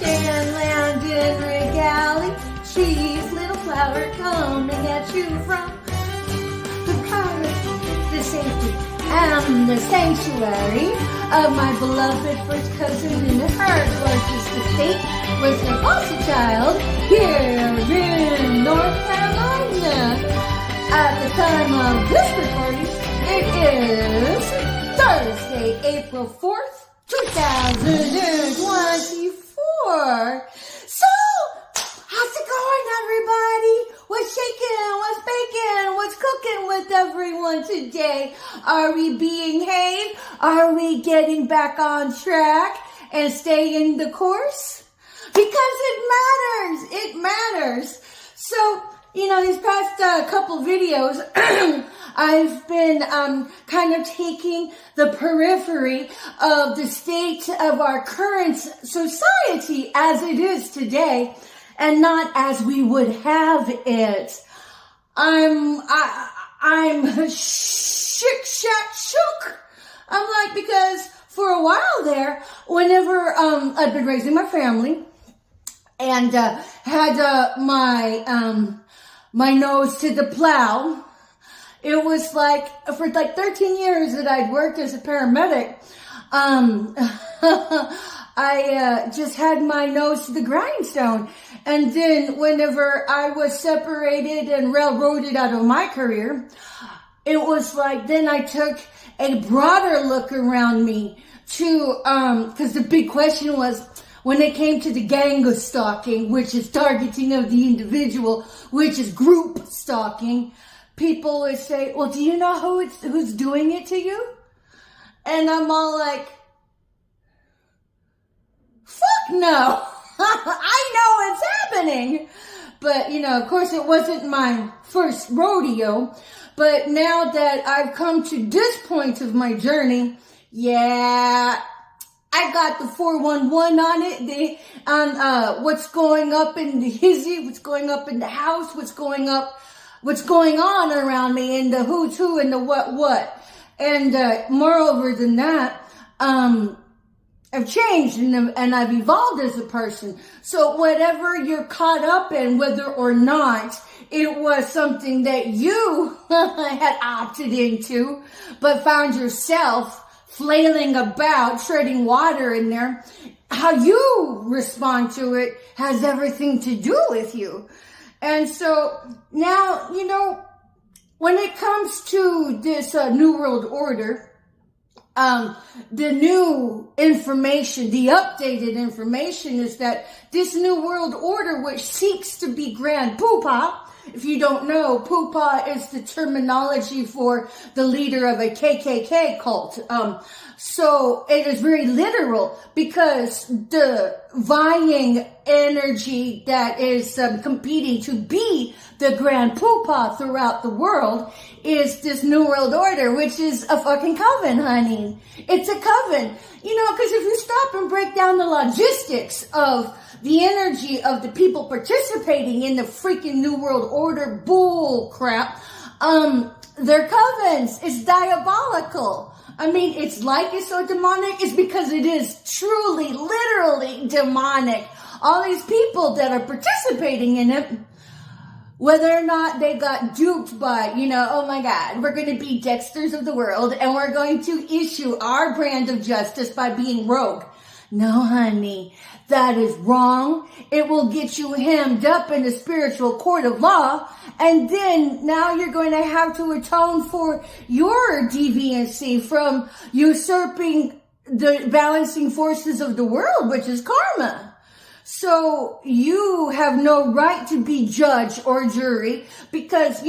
and land in regalia. She's little flower coming at you from the palace, the safety, and the sanctuary of my beloved first cousin in her gorgeous estate was the foster child here in North Carolina. At the time of this recording, it is Thursday, April 4th, 2024. So, how's it going, everybody? What's shaking? What's baking? What's cooking with everyone today? Are we being behaved? Are we getting back on track and staying the course? Because it matters. It matters. So, these past couple videos, I've been kind of taking the periphery of the state of our current society as it is today, and not as we would have it. I'm shook. I'm like, because for a while there, whenever I'd been raising my family and had my nose to the plow, it was like for 13 years that I'd worked as a paramedic. I just had my nose to the grindstone. And then whenever I was separated and railroaded out of my career, it was like then I took a broader look around me to, because the big question was, when it came to the gang stalking, which is targeting of the individual, which is group stalking, people would say, well, do you know who's doing it to you? And I'm all like, fuck no. I know it's happening. But, of course it wasn't my first rodeo. But now that I've come to this point of my journey, yeah, I got the 411 on it, on what's going up in the hizzy, what's going up in the house, what's going on around me, and the who's who and the what. And moreover than that, I've changed and I've evolved as a person. So whatever you're caught up in, whether or not it was something that you had opted into, but found yourself flailing about, treading water in there, how you respond to it has everything to do with you. And so now, when it comes to this New World Order, the new information, the updated information is that this New World Order, which seeks to be Grand Poopah, if you don't know, Poopah is the terminology for the leader of a KKK cult. So it is very literal because the vying energy that is competing to be the Grand Poopah throughout the world is this New World Order, which is a fucking coven, honey. It's a coven. Because if you stop and break down the logistics of the energy of the people participating in the freaking New World Order bull crap, they're covens. It's diabolical. I mean, it's so demonic. It's because it is truly, literally demonic. All these people that are participating in it, whether or not they got duped by, oh my God, we're going to be Dexters of the world and we're going to issue our brand of justice by being rogue. No, honey, that is wrong. It will get you hemmed up in the spiritual court of law. And then now you're going to have to atone for your deviancy from usurping the balancing forces of the world, which is karma. So you have no right to be judge or jury because,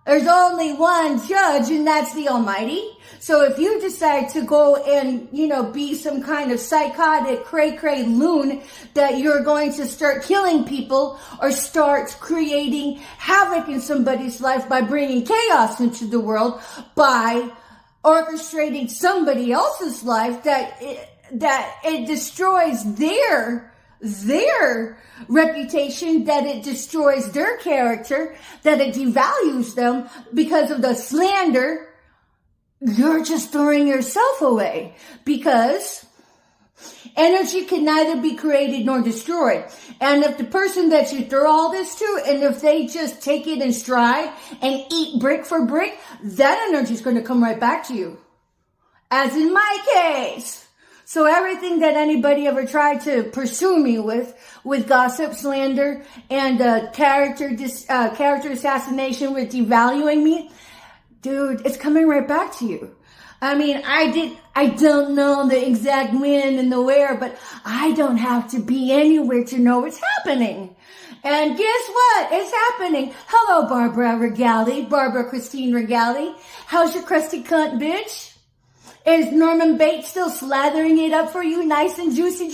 there's only one judge and that's the Almighty. So if you decide to go and, be some kind of psychotic cray-cray loon that you're going to start killing people or start creating havoc in somebody's life by bringing chaos into the world, by orchestrating somebody else's life that it destroys their reputation, that it destroys their character, that it devalues them because of the slander, you're just throwing yourself away. Because Energy can neither be created nor destroyed. And if the person that you throw all this to, and if they just take it in stride and eat brick for brick, that energy is going to come right back to you. As in my case. So everything that anybody ever tried to pursue me with gossip, slander, and character assassination, with devaluing me, dude, it's coming right back to you. I mean, I don't know the exact when and the where, but I don't have to be anywhere to know it's happening. And guess what? It's happening. Hello, Barbara Christine Regali. How's your crusty cunt, bitch? Is Norman Bates still slathering it up for you nice and juicy?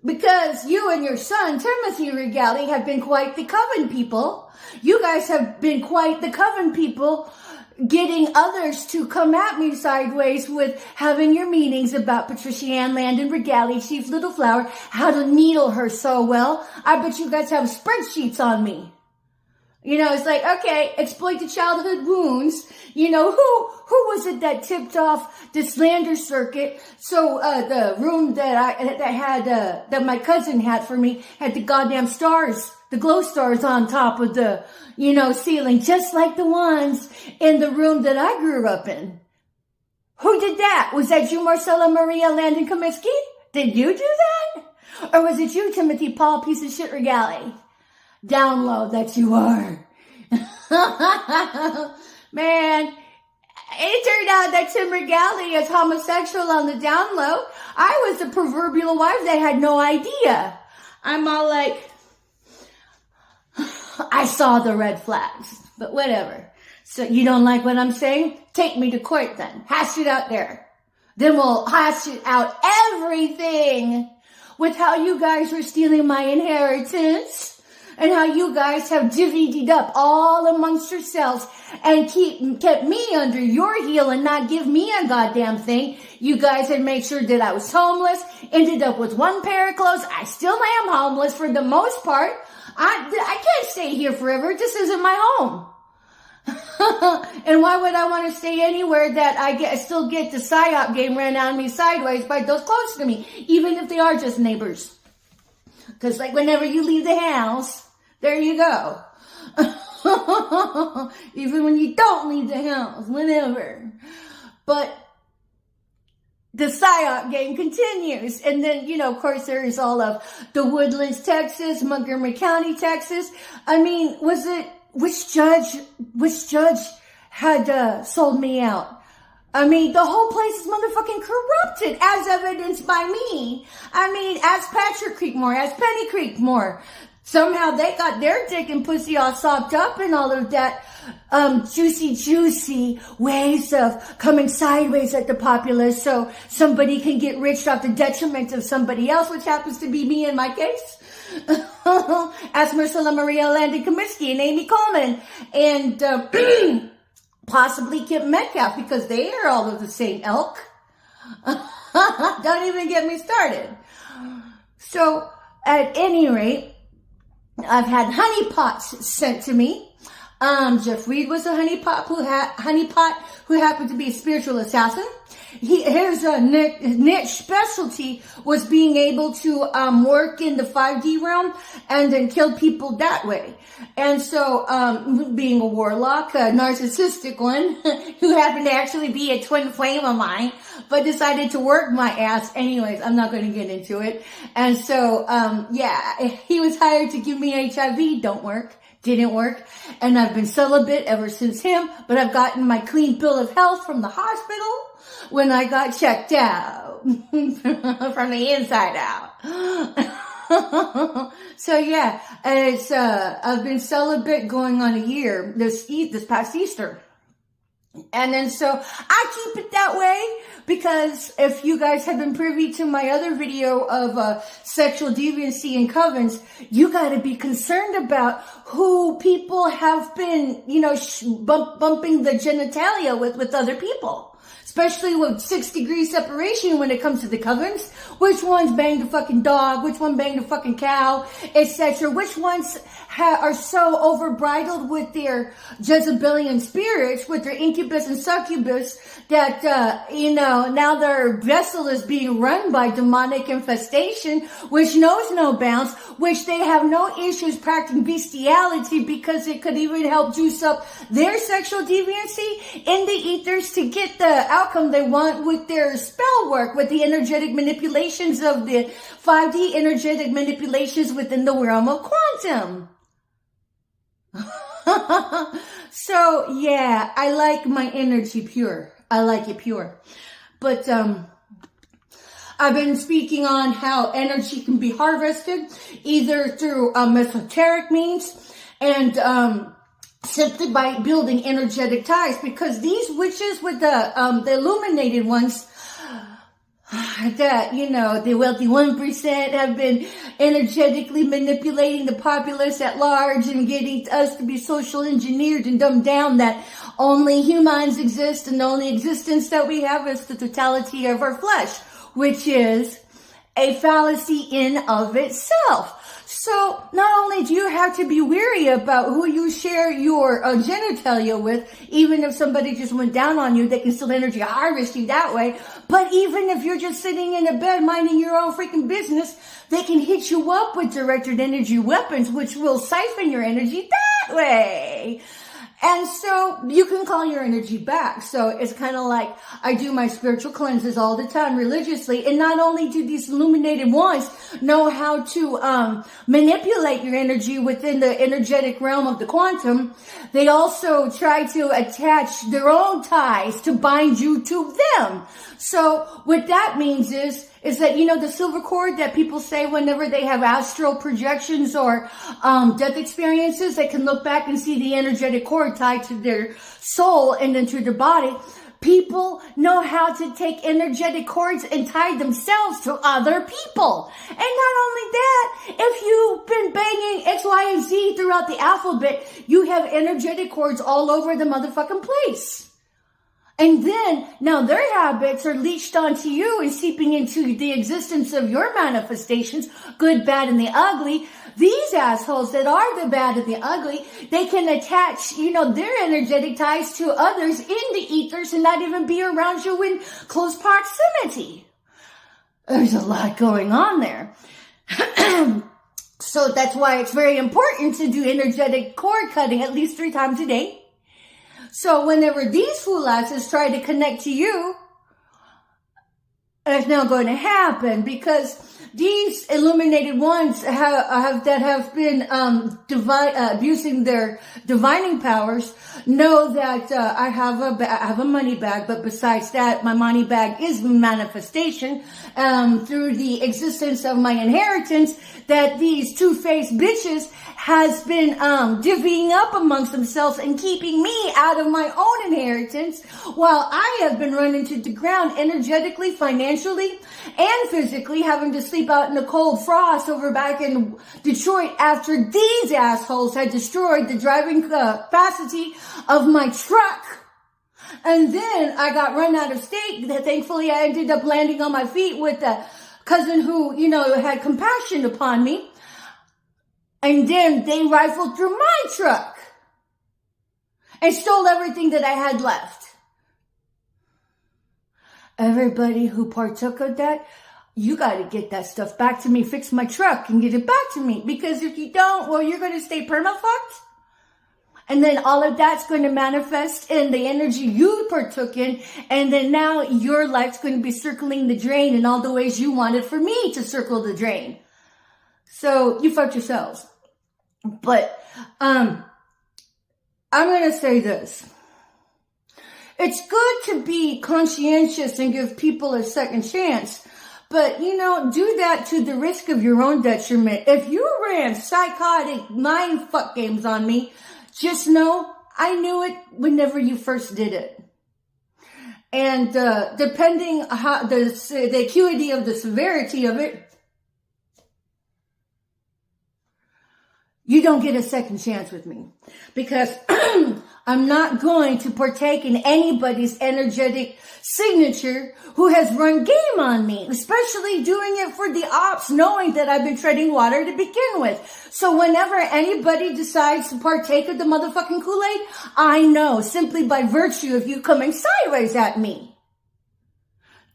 Because you and your son, Timothy Regali, have been quite the coven people. You guys have been quite the coven people, getting others to come at me sideways with having your meetings about Patricia Ann Landon Regali, Chief Little Flower, how to needle her so well. I bet you guys have spreadsheets on me. You know, it's like, okay, exploit the childhood wounds. You know, who was it that tipped off the slander circuit? So, the room that my cousin had for me had the goddamn stars, the glow stars on top of the, ceiling, just like the ones in the room that I grew up in. Who did that? Was that you, Marcella Maria Landon Comiskey? Did you do that? Or was it you, Timothy Paul, piece of shit Regali? Down low that you are. Man, it turned out that Tim Regali is homosexual on the down low. I was the proverbial wife that had no idea. I'm all like, I saw the red flags, but whatever. So you don't like what I'm saying? Take me to court then. Hash it out there. Then we'll hash it out everything with how you guys were stealing my inheritance. And how you guys have divvied up all amongst yourselves and kept me under your heel and not give me a goddamn thing. You guys had made sure that I was homeless, ended up with one pair of clothes. I still am homeless for the most part. I can't stay here forever. This isn't my home. And why would I want to stay anywhere that I still get the PSYOP game ran on me sideways by those close to me, even if they are just neighbors? Because like whenever you leave the house, there you go. Even when you don't leave the house, whenever. But the PSYOP game continues. And then, of course, there is all of the Woodlands, Texas, Montgomery County, Texas. I mean, which judge had sold me out? I mean, the whole place is motherfucking corrupted, as evidenced by me. I mean, as Patrick Creekmore, as Penny Creekmore. Somehow they got their dick and pussy all sopped up and all of that, juicy ways of coming sideways at the populace so somebody can get rich off the detriment of somebody else, which happens to be me in my case. As Marcella Maria Landon Comiskey and Amy Coleman and, possibly Kip Metcalf, because they are all of the same ilk. Don't even get me started. So, at any rate, I've had honeypots sent to me. Jeff Reed was a honeypot who happened to be a spiritual assassin. His niche specialty was being able to work in the 5D realm and then kill people that way. And so, being a warlock, a narcissistic one, who happened to actually be a twin flame of mine, but decided to work my ass. Anyways, I'm not going to get into it. And so, he was hired to give me HIV. Didn't work. And I've been celibate ever since him, but I've gotten my clean bill of health from the hospital when I got checked out from the inside out. So yeah, it's, I've been celibate going on a year this past Easter. And then so I keep it that way because if you guys have been privy to my other video of sexual deviancy in covens, you got to be concerned about who people have been, bumping the genitalia with other people. Especially with 6-degree separation when it comes to the covens. Which ones bang the fucking dog? Which one bang the fucking cow? Etc. Which ones are so overbridled with their Jezebelian spirits, with their incubus and succubus, that, now their vessel is being run by demonic infestation, which knows no bounds, which they have no issues practicing bestiality because it could even help juice up their sexual deviancy in the ethers to get the outcome they want with their spell work, with the energetic manipulations of the 5D energetic manipulations within the realm of quantum. So yeah, I like my energy pure. I like it pure. But I've been speaking on how energy can be harvested either through esoteric means and simply by building energetic ties, because these witches with the illuminated ones, that, the wealthy 1% have been energetically manipulating the populace at large and getting us to be social engineered and dumbed down that only humans exist and the only existence that we have is the totality of our flesh, which is a fallacy in of itself. So not only do you have to be wary about who you share your genitalia with, even if somebody just went down on you, they can still energy harvest you that way. But even if you're just sitting in a bed minding your own freaking business, they can hit you up with directed energy weapons, which will siphon your energy that way. And so you can call your energy back. So it's kind of like I do my spiritual cleanses all the time religiously. And not only do these illuminated ones know how to manipulate your energy within the energetic realm of the quantum, they also try to attach their own ties to bind you to them. So what that means is that, the silver cord that people say whenever they have astral projections or death experiences, they can look back and see the energetic cord tied to their soul and then to their body. People know how to take energetic cords and tie themselves to other people. And not only that, if you've been banging X, Y, and Z throughout the alphabet, you have energetic cords all over the motherfucking place. And then, now their habits are leached onto you and seeping into the existence of your manifestations, good, bad, and the ugly. These assholes that are the bad and the ugly, they can attach, their energetic ties to others in the ethers and not even be around you in close proximity. There's a lot going on there. So that's why it's very important to do energetic cord cutting at least 3 times a day. So whenever these fool asses try to connect to you, it's not going to happen, because these illuminated ones have been abusing their divining powers know that I have a money bag, but besides that, my money bag is manifestation through the existence of my inheritance that these two-faced bitches has been divvying up amongst themselves and keeping me out of my own inheritance, while I have been running to the ground energetically, financially, and physically, having to sleep out in the cold frost over back in Detroit after these assholes had destroyed the driving capacity of my truck. And then I got run out of state. Thankfully, I ended up landing on my feet with a cousin who, had compassion upon me. And then they rifled through my truck and stole everything that I had left. Everybody who partook of that, you got to get that stuff back to me, fix my truck and get it back to me. Because if you don't, well, you're going to stay perma-fucked. And then all of that's going to manifest in the energy you partook in. And then now your life's going to be circling the drain in all the ways you wanted for me to circle the drain. So you fucked yourselves. But I'm going to say this. It's good to be conscientious and give people a second chance. But, do that to the risk of your own detriment. If you ran psychotic mind fuck games on me, just know I knew it whenever you first did it. And depending how the acuity of the severity of it, you don't get a second chance with me, because I'm not going to partake in anybody's energetic signature who has run game on me, especially doing it for the ops, knowing that I've been treading water to begin with. So whenever anybody decides to partake of the motherfucking Kool-Aid, I know simply by virtue of you coming sideways at me.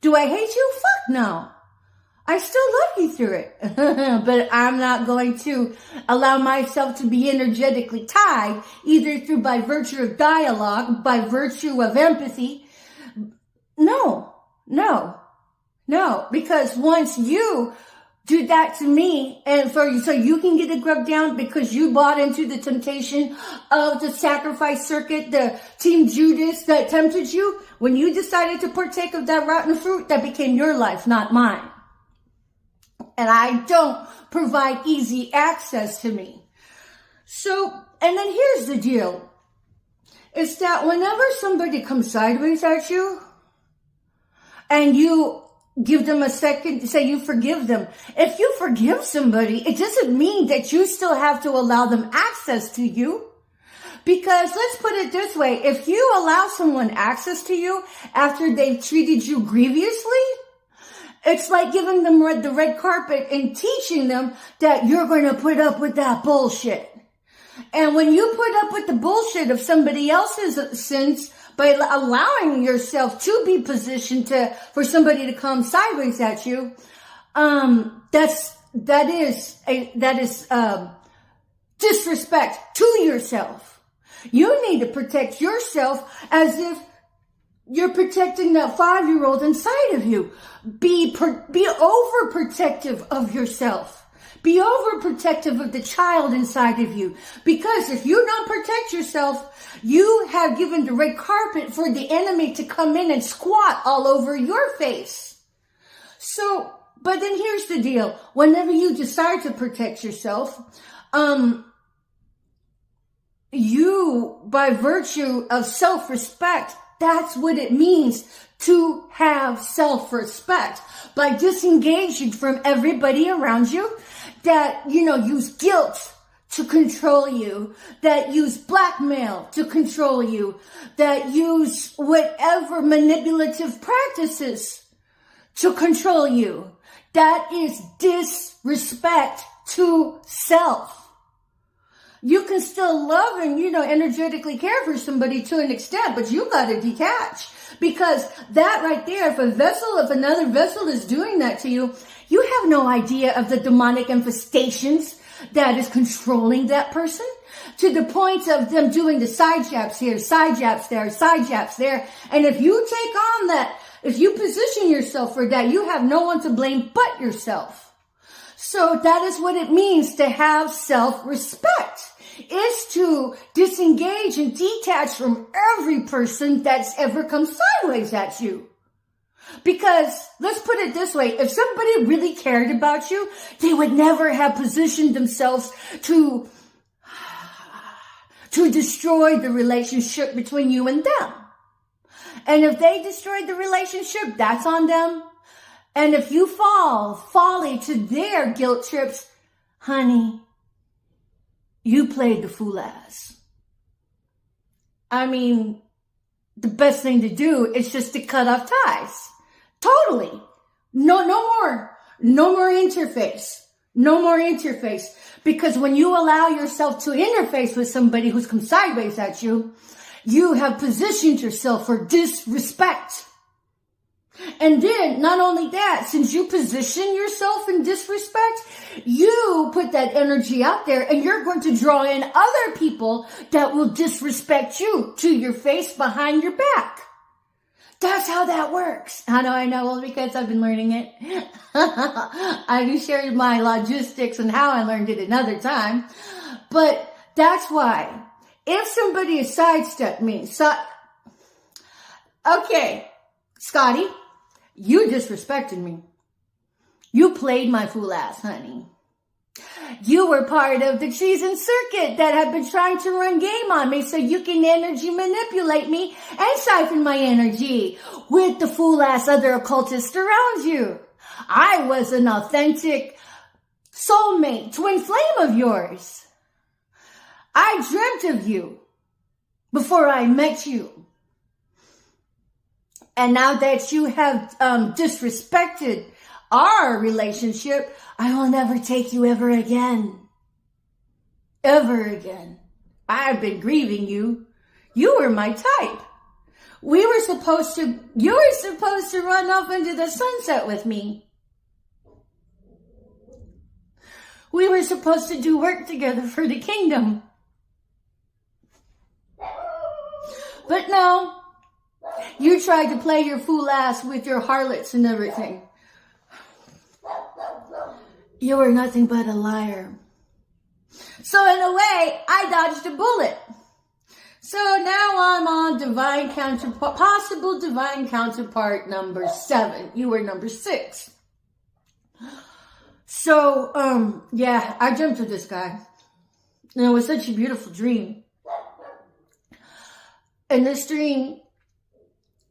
Do I hate you? Fuck no. I still love you through it, but I'm not going to allow myself to be energetically tied, either through by virtue of dialogue, by virtue of empathy. No, because once you do that to me, and so you can get it grubbed down because you bought into the temptation of the sacrifice circuit, the Team Judas that tempted you, when you decided to partake of that rotten fruit, that became your life, not mine. And I don't provide easy access to me. So, and then here's the deal. Is that whenever somebody comes sideways at you, and you give them a second, say you forgive them. If you forgive somebody, it doesn't mean that you still have to allow them access to you. Because let's put it this way. If you allow someone access to you after they've treated you grievously, it's like giving them the red carpet and teaching them that you're going to put up with that bullshit. And when you put up with the bullshit of somebody else's sins by allowing yourself to be positioned for somebody to come sideways at you, that is disrespect to yourself. You need to protect yourself as if you're protecting that 5-year-old inside of you. Be overprotective of yourself. Be overprotective of the child inside of you. Because if you don't protect yourself, you have given the red carpet for the enemy to come in and squat all over your face. So, but then here's the deal. Whenever you decide to protect yourself, you, by virtue of self-respect, that's what it means to have self-respect. By disengaging from everybody around you that, use guilt to control you, that use blackmail to control you, that use whatever manipulative practices to control you. That is disrespect to self. You can still love and, energetically care for somebody to an extent, but you got to detach. Because that right there, if another vessel is doing that to you, you have no idea of the demonic infestations that is controlling that person, to the point of them doing the side japs here, side japs there, side japs there. And if you take on that, if you position yourself for that, you have no one to blame but yourself. So that is what it means to have self-respect, is to disengage and detach from every person that's ever come sideways at you. Because let's put it this way, if somebody really cared about you, they would never have positioned themselves to destroy the relationship between you and them. And if they destroyed the relationship, that's on them. And if you fall to their guilt trips, honey, you played the fool ass. I mean, the best thing to do is just to cut off ties. Totally. No more interface. No more interface. Because when you allow yourself to interface with somebody who's come sideways at you, you have positioned yourself for disrespect. And then, not only that, since you position yourself in disrespect, you put that energy out there and you're going to draw in other people that will disrespect you to your face, behind your back. That's how that works. How do I know? Well, because I've been learning it. I can share my logistics and how I learned it another time. But that's why. If somebody has sidestepped me, okay, Scotty, you disrespected me. You played my fool ass, honey. You were part of the treason circuit that have been trying to run game on me so you can energy manipulate me and siphon my energy with the fool ass other occultists around you. I was an authentic soulmate, twin flame of yours. I dreamt of you before I met you. And now that you have disrespected our relationship, I will never take you ever again. Ever again. I've been grieving you. You were my type. You were supposed to run off into the sunset with me. We were supposed to do work together for the kingdom. But no, you tried to play your fool ass with your harlots and everything. You were nothing but a liar. So in a way, I dodged a bullet. So now I'm on possible divine counterpart number 7. You were number 6. So, yeah, I dreamt of this guy. And it was such a beautiful dream. In this dream,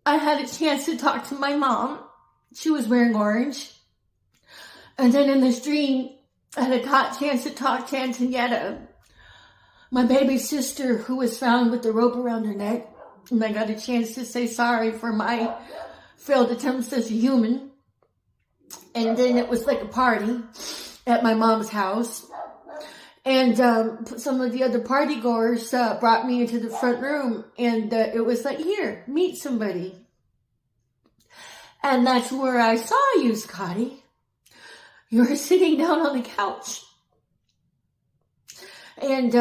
I had a chance to talk to my mom. She was wearing orange. And then in this dream, I had a chance to talk to Antonietta, my baby sister who was found with the rope around her neck. And I got a chance to say sorry for my failed attempts as a human. And then it was like a party at my mom's house. And some of the other party goers brought me into the front room. And it was like, here, meet somebody. And that's where I saw you, Scotty. You were sitting down on the couch. And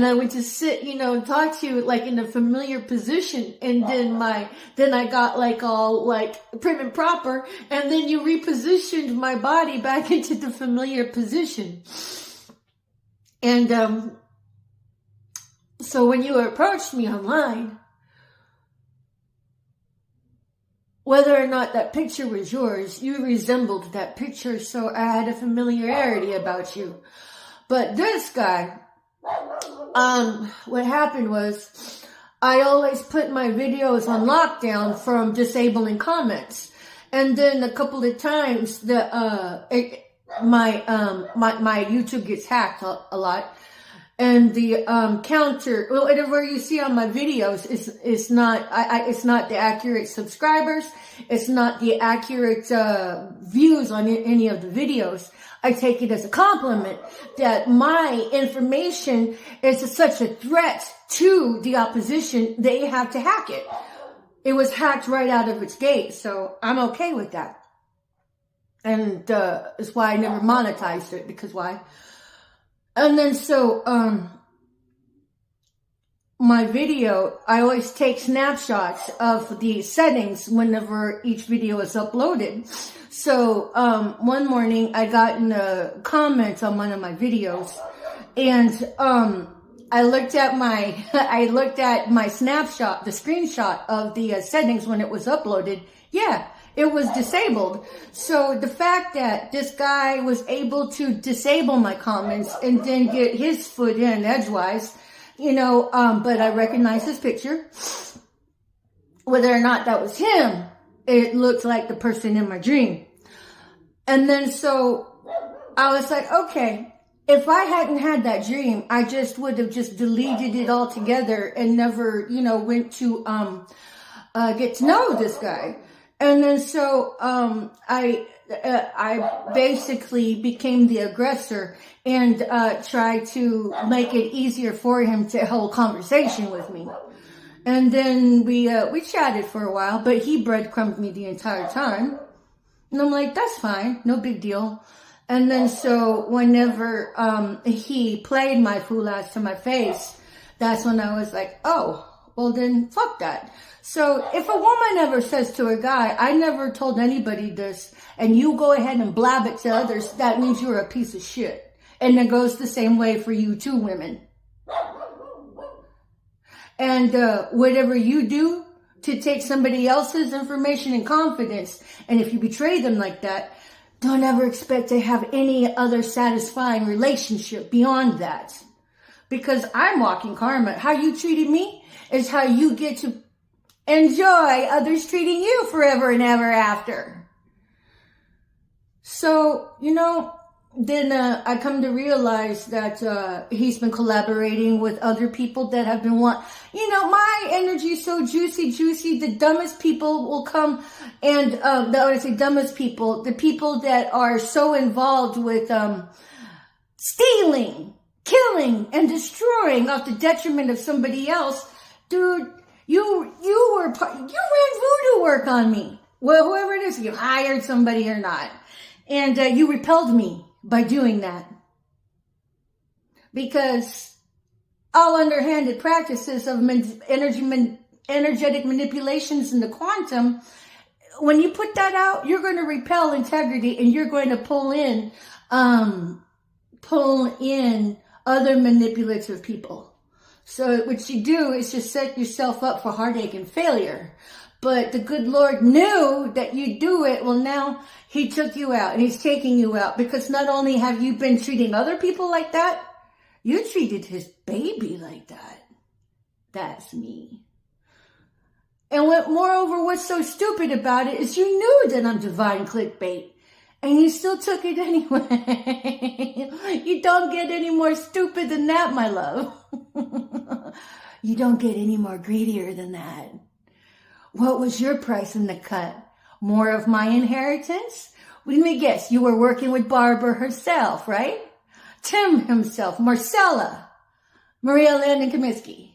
I went to sit, and talk to you like in a familiar position. And then I got like all like prim and proper. And then you repositioned my body back into the familiar position. And, so when you approached me online, whether or not that picture was yours, you resembled that picture. So I had a familiarity about you. But this guy, what happened was I always put my videos on lockdown from disabling comments. And then a couple of times my YouTube gets hacked a lot. And the counter, whatever you see on my videos is not it's not the accurate subscribers. It's not the accurate views on any of the videos. I take it as a compliment that my information is such a threat to the opposition, they have to hack it. It was hacked right out of its gate, so I'm okay with that. And that's why I never monetized it, because why? And then so, my video, I always take snapshots of the settings whenever each video is uploaded. So, one morning I got in a comment on one of my videos, and, I looked at my snapshot, the screenshot of the settings when it was uploaded. Yeah, it was disabled. So the fact that this guy was able to disable my comments and then get his foot in edgewise, but I recognize his picture. Whether or not that was him, it looked like the person in my dream. And then so I was like, okay, if I hadn't had that dream, I just would have just deleted it altogether and never, went to get to know this guy. And then so I basically became the aggressor and tried to make it easier for him to hold conversation with me. And then we chatted for a while, but he breadcrumbed me the entire time. And I'm like, that's fine, no big deal. And then so whenever he played my fool ass to my face, that's when I was like, oh, well then fuck that. So if a woman ever says to a guy, I never told anybody this, and you go ahead and blab it to others, that means you're a piece of shit. And it goes the same way for you too, women. And whatever you do to take somebody else's information and confidence, and if you betray them like that, don't ever expect to have any other satisfying relationship beyond that. Because I'm walking karma. How you treated me is how you get to enjoy others treating you forever and ever after. So, then I come to realize that he's been collaborating with other people that have been my energy is so juicy. The dumbest people will come, and when I say dumbest people, the people that are so involved with stealing, killing, and destroying off the detriment of somebody else. Dude, you ran voodoo work on me. Well, whoever it is, you hired somebody or not, and you repelled me by doing that, because all underhanded practices of energetic manipulations in the quantum, when you put that out, you're going to repel integrity, and you're going to pull in other manipulative people. So what you do is just set yourself up for heartache and failure. But the good Lord knew that you'd do it. Well, now he took you out, and he's taking you out, because not only have you been treating other people like that, you treated his baby like that. That's me. And moreover, what's so stupid about it is you knew that I'm divine clickbait, and you still took it anyway. You don't get any more stupid than that, my love. You don't get any more greedier than that. What was your price in the cut? More of my inheritance? Let me guess, you were working with Barbara herself, right? Tim himself, Marcella, Maria Landon Comiskey.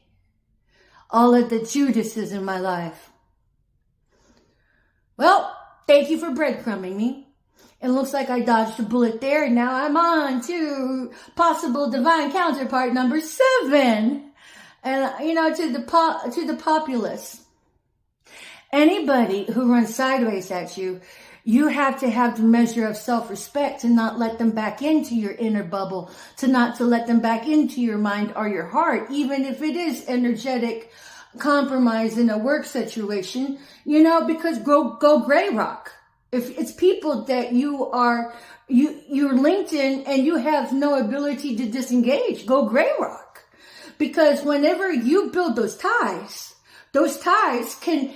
All of the Judases in my life. Well, thank you for breadcrumbing me. It looks like I dodged a bullet there, and now I'm on to possible divine counterpart number 7. And, to the populace. Anybody who runs sideways at you, you have to have the measure of self-respect to not let them back into your inner bubble, to let them back into your mind or your heart, even if it is energetic compromise in a work situation, because go gray rock. If it's people that you're linked in and you have no ability to disengage, go gray rock. Because whenever you build those ties can,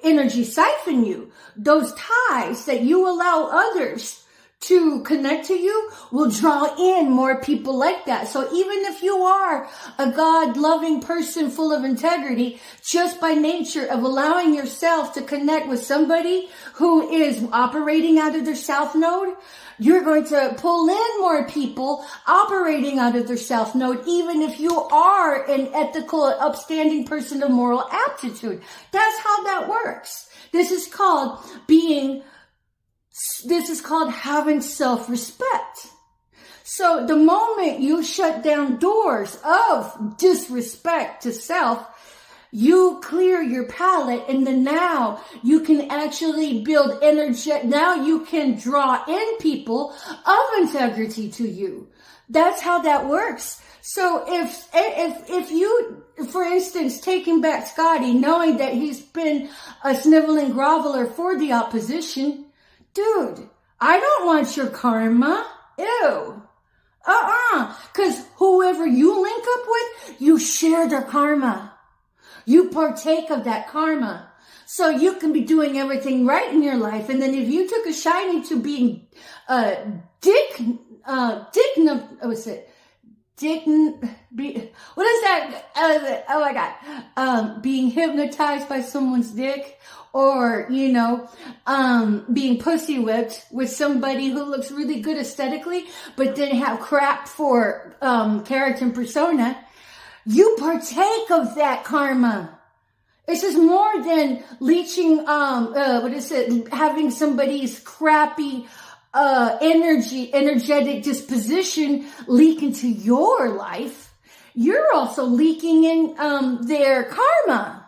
energy siphon you. Those ties that you allow others to connect to you will draw in more people like that. So even if you are a God-loving person full of integrity, just by nature of allowing yourself to connect with somebody who is operating out of their south node, you're going to pull in more people operating out of their south node, even if you are an ethical, upstanding person of moral aptitude. That's how that works. This is called having self-respect. So the moment you shut down doors of disrespect to self, you clear your palette, and then now you can actually build energy. Now you can draw in people of integrity to you. That's how that works. So if you, for instance, taking back Scotty, knowing that he's been a sniveling groveler for the opposition, dude, I don't want your karma. Ew. Because whoever you link up with, you share their karma. You partake of that karma. So you can be doing everything right in your life. And then if you took a shining to being, being hypnotized by someone's dick, or, being pussy whipped with somebody who looks really good aesthetically, but didn't have crap for, character and persona, you partake of that karma. This is more than leeching, having somebody's crappy, energetic disposition leak into your life. You're also leaking in, their karma.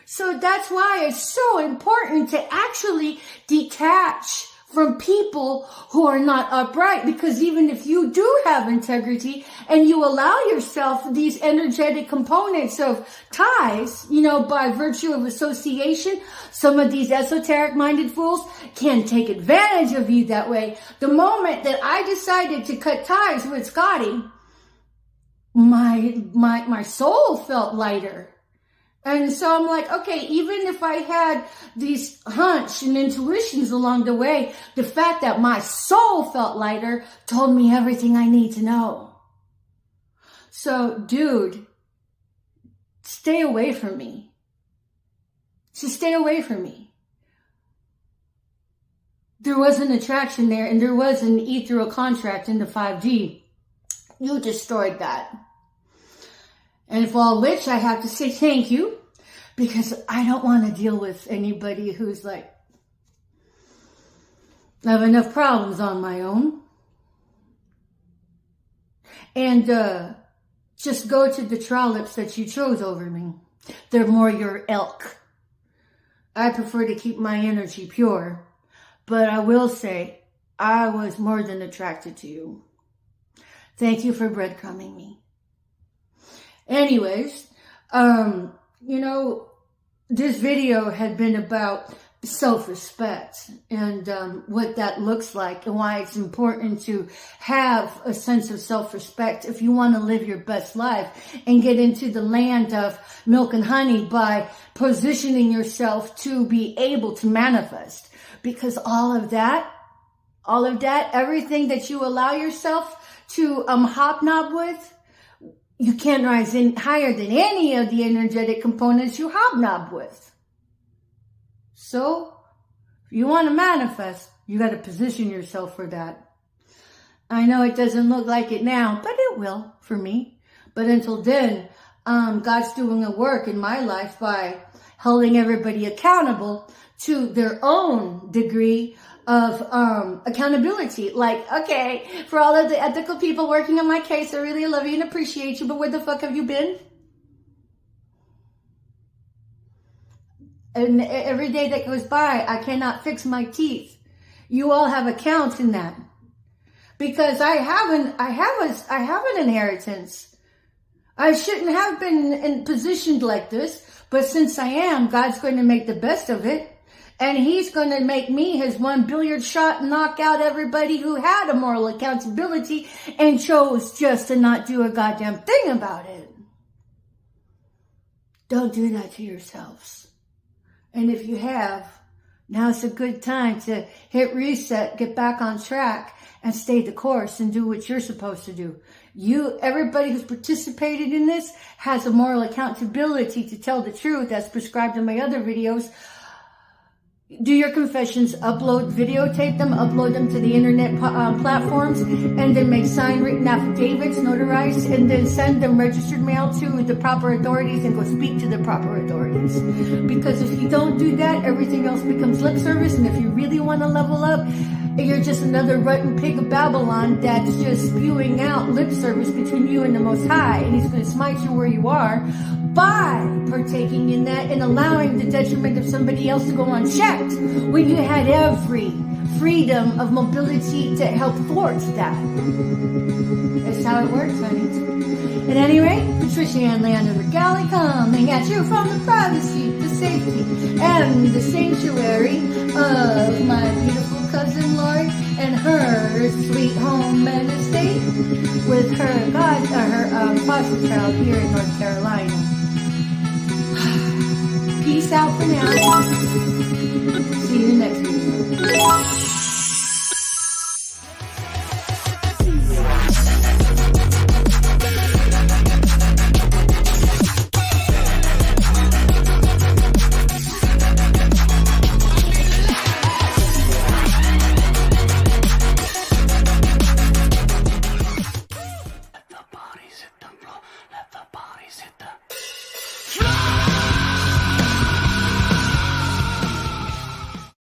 So that's why it's so important to actually detach from people who are not upright, because even if you do have integrity and you allow yourself these energetic components of ties, by virtue of association, some of these esoteric minded fools can take advantage of you that way. The moment that I decided to cut ties with Scotty, my soul felt lighter. And so I'm like, okay, even if I had these hunch and intuitions along the way, the fact that my soul felt lighter told me everything I need to know. So, dude, stay away from me. Just stay away from me. There was an attraction there, and there was an ethereal contract in the 5G. You destroyed that. And for all which I have to say thank you, because I don't want to deal with anybody who's like, I have enough problems on my own. And just go to the trollops that you chose over me. They're more your ilk. I prefer to keep my energy pure. But I will say, I was more than attracted to you. Thank you for breadcrumbing me. Anyways, you know, this video had been about self-respect and what that looks like and why it's important to have a sense of self-respect if you want to live your best life and get into the land of milk and honey by positioning yourself to be able to manifest. Because all of that, everything that you allow yourself to hobnob with, you can't rise in higher than any of the energetic components you hobnob with. So, if you want to manifest, you got to position yourself for that. I know it doesn't look like it now, but it will for me. But until then, God's doing a work in my life by holding everybody accountable to their own degree of accountability. Like, okay, for all of the ethical people working on my case, I really love you and appreciate you, but where the fuck have you been? And every day that goes by, I cannot fix my teeth. You all have accounts in that. Because I have an inheritance. I shouldn't have been positioned like this, but since I am, God's going to make the best of it. And he's going to make me his one billiard shot and knock out everybody who had a moral accountability and chose just to not do a goddamn thing about it. Don't do that to yourselves. And if you have, now's a good time to hit reset, get back on track, and stay the course and do what you're supposed to do. Everybody who's participated in this has a moral accountability to tell the truth as prescribed in my other videos. Do your confessions, videotape them, upload them to the internet platforms, and then make signed written affidavits, notarized, and then send them registered mail to the proper authorities and go speak to the proper authorities. Because if you don't do that, everything else becomes lip service, and if you really want to level up, you're just another rotten pig of Babylon that's just spewing out lip service between you and the Most High, and he's going to smite you where you are by partaking in that and allowing the detriment of somebody else to go unchecked when you had every freedom of mobility to help thwart that. That's how it works, honey. At any rate, Patricia Ann Leander McGalley coming at you from the privacy, the safety, and the sanctuary of my beautiful cousin Lori and her sweet home and estate with her foster child here in North Carolina. Peace out for now. See you next video.